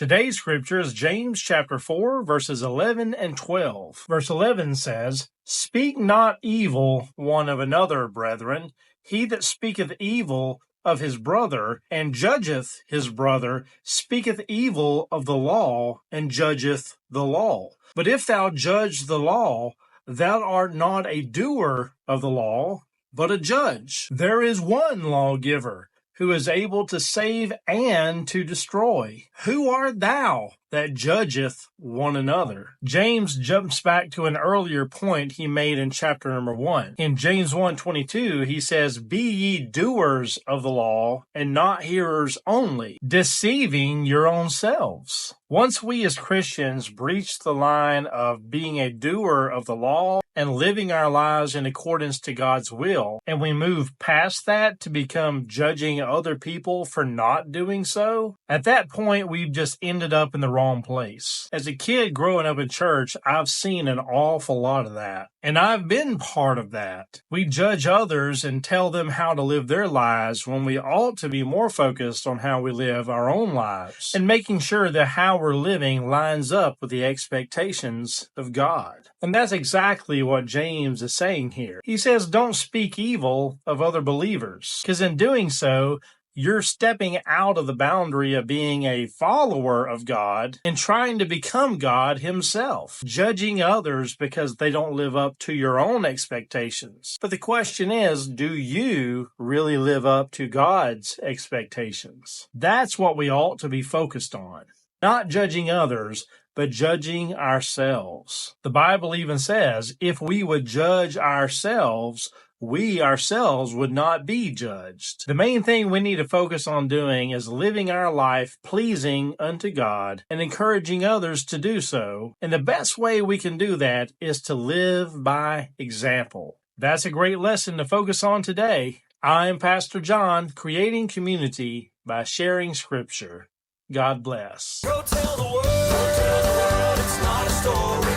Today's scripture is James chapter 4, verses 11 and 12. Verse 11 says, "Speak not evil one of another, brethren. He that speaketh evil of his brother, and judgeth his brother, speaketh evil of the law, and judgeth the law. But if thou judge the law, thou art not a doer of the law, but a judge. There is one lawgiver, who is able to save and to destroy. Who art thou that judgeth one another?" James jumps back to an earlier point he made in chapter number 1. In James 1:22, he says, "Be ye doers of the law, and not hearers only, deceiving your own selves." Once we as Christians breach the line of being a doer of the law and living our lives in accordance to God's will, and we move past that to become judging other people for not doing so, at that point we've just ended up in the wrong place. As a kid growing up in church, I've seen an awful lot of that, and I've been part of that. We judge others and tell them how to live their lives when we ought to be more focused on how we live our own lives and making sure that how we're living lines up with the expectations of God. And that's exactly what James is saying here. He says, don't speak evil of other believers, because in doing so, you're stepping out of the boundary of being a follower of God and trying to become God himself, judging others because they don't live up to your own expectations. But the question is, do you really live up to God's expectations? That's what we ought to be focused on. Not judging others, but judging ourselves. The Bible even says, if we would judge ourselves, we ourselves would not be judged. The main thing we need to focus on doing is living our life pleasing unto God and encouraging others to do so. And the best way we can do that is to live by example. That's a great lesson to focus on today. I'm Pastor John, creating community by sharing scripture. God bless. Go tell the world it's not a story.